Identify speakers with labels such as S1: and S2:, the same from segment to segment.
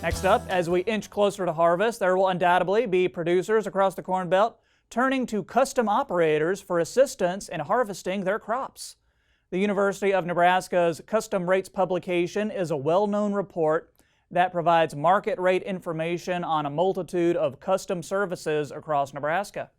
S1: Next up, as we inch closer to harvest, there will undoubtedly be producers across the Corn Belt turning to custom operators for assistance in harvesting their crops. The University of Nebraska's Custom Rates publication is a well-known report that provides market rate information on a multitude of custom services across Nebraska.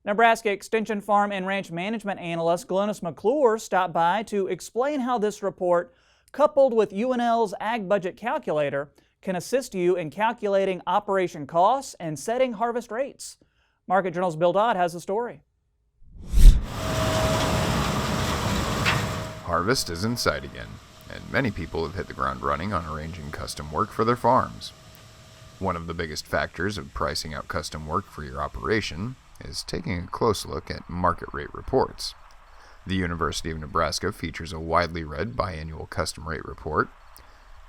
S1: Nebraska Extension Farm and Ranch Management Analyst Glennis McClure stopped by to explain how this report, coupled with UNL's Ag Budget Calculator, can assist you in calculating operation costs and setting harvest rates. Market Journal's Bill Dodd has the story.
S2: Harvest is in sight again, and many people have hit the ground running on arranging custom work for their farms. One of the biggest factors of pricing out custom work for your operation is taking a close look at market rate reports. The University of Nebraska features a widely read biannual custom rate report.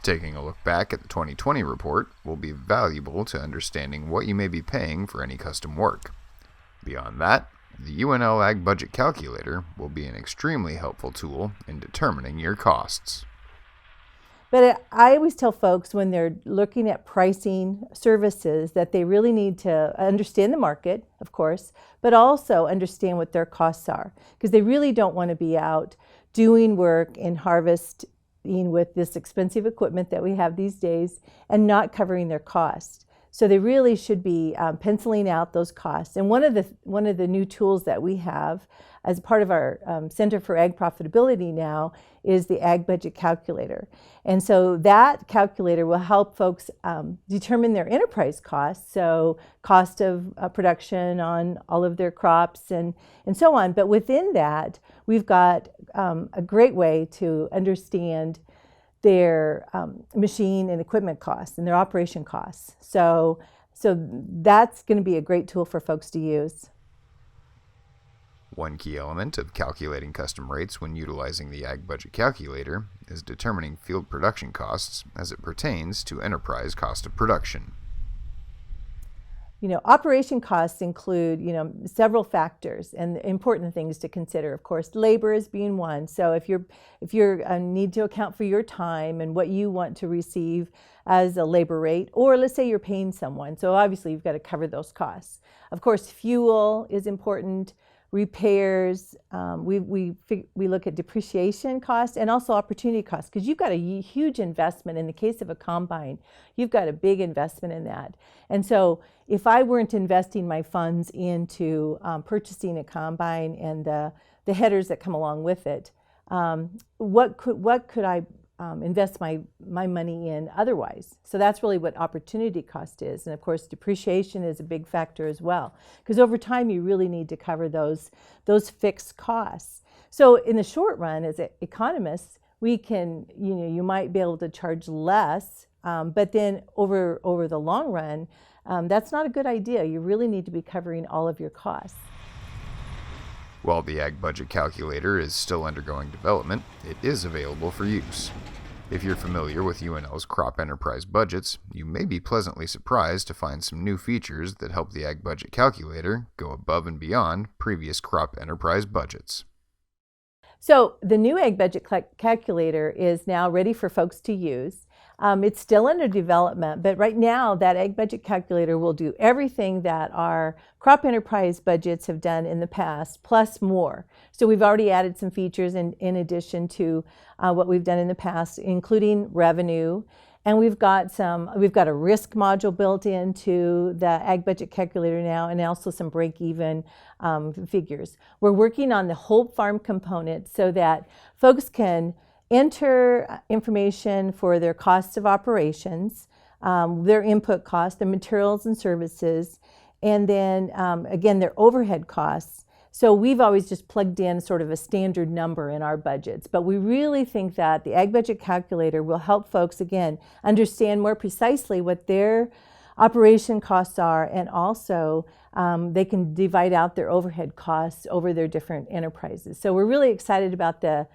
S2: Taking a look back at the 2020 report will be valuable to understanding what you may be paying for any custom work. Beyond that, the UNL Ag Budget Calculator will be an extremely helpful tool in determining your costs.
S3: But I always tell folks when they're looking at pricing services that they really need to understand the market, of course, but also understand what their costs are, because they really don't want to be out doing work in harvest with this expensive equipment that we have these days and not covering their costs. So they really should be penciling out those costs. And one of the new tools that we have as part of our Center for Ag Profitability now is the Ag Budget Calculator. And so that calculator will help folks determine their enterprise costs, so cost of production on all of their crops and so on. But within that, we've got a great way to understand their machine and equipment costs and their operation costs. So that's going to be a great tool for folks to use.
S2: One key element of calculating custom rates when utilizing the Ag Budget Calculator is determining field production costs as it pertains to enterprise cost of production.
S3: Operation costs include, several factors and important things to consider. Of course, labor is being one. So if you're need to account for your time and what you want to receive as a labor rate, or let's say you're paying someone. So obviously you've got to cover those costs. Of course, fuel is important. Repairs, we look at depreciation costs and also opportunity costs, because you've got a huge investment. In the case of a combine, you've got a big investment in that. And so if I weren't investing my funds into purchasing a combine and the headers that come along with it, what could I invest my money in otherwise? So that's really what opportunity cost is. And of course, depreciation is a big factor as well, because over time you really need to cover those fixed costs. So in the short run, as economists, we can, you might be able to charge less, but then over the long run, that's not a good idea. You really need to be covering all of your costs.
S2: While the Ag Budget Calculator is still undergoing development, it is available for use. If you're familiar with UNL's crop enterprise budgets, you may be pleasantly surprised to find some new features that help the Ag Budget Calculator go above and beyond previous crop enterprise budgets.
S3: So the new Ag Budget Calculator is now ready for folks to use. It's still under development, but right now that Ag Budget Calculator will do everything that our crop enterprise budgets have done in the past, plus more. So we've already added some features in addition to what we've done in the past, including revenue. And we've got a risk module built into the Ag Budget Calculator now, and also some break-even figures. We're working on the whole farm component so that folks can enter information for their costs of operations, their input costs, their materials and services, and then again, their overhead costs. So we've always just plugged in sort of a standard number in our budgets, but we really think that the Ag Budget Calculator will help folks, again, understand more precisely what their operation costs are, and also they can divide out their overhead costs over their different enterprises. So we're really excited about the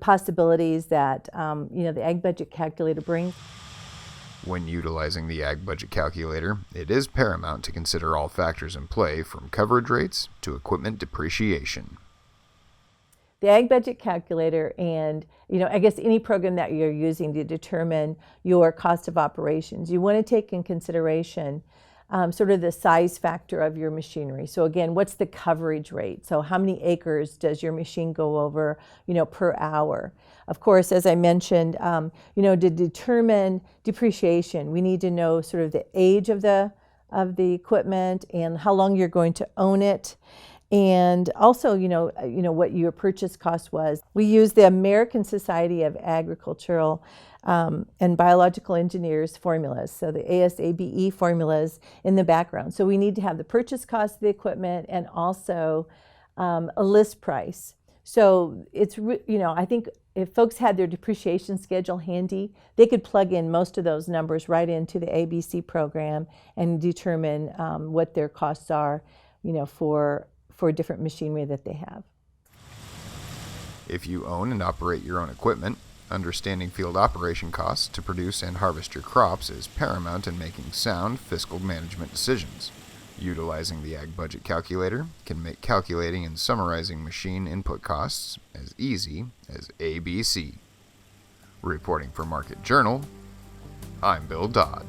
S3: possibilities that the Ag Budget Calculator brings.
S2: When utilizing the Ag Budget Calculator, it is paramount to consider all factors in play, from coverage rates to equipment depreciation.
S3: the Ag Budget Calculator and, I guess any program that you're using to determine your cost of operations, you want to take in consideration sort of the size factor of your machinery. So again, what's the coverage rate? So how many acres does your machine go over, per hour? Of course, as I mentioned, to determine depreciation, we need to know sort of the age of the equipment and how long you're going to own it. And also, what your purchase cost was. We use the American Society of Agricultural and Biological Engineers formulas, so the ASABE formulas in the background. So we need to have the purchase cost of the equipment and also a list price. So it's, I think if folks had their depreciation schedule handy, they could plug in most of those numbers right into the ABC program and determine what their costs are, for different machinery that they have.
S2: If you own and operate your own equipment, understanding field operation costs to produce and harvest your crops is paramount in making sound fiscal management decisions. Utilizing the Ag Budget Calculator can make calculating and summarizing machine input costs as easy as ABC. Reporting for Market Journal, I'm Bill Dodd.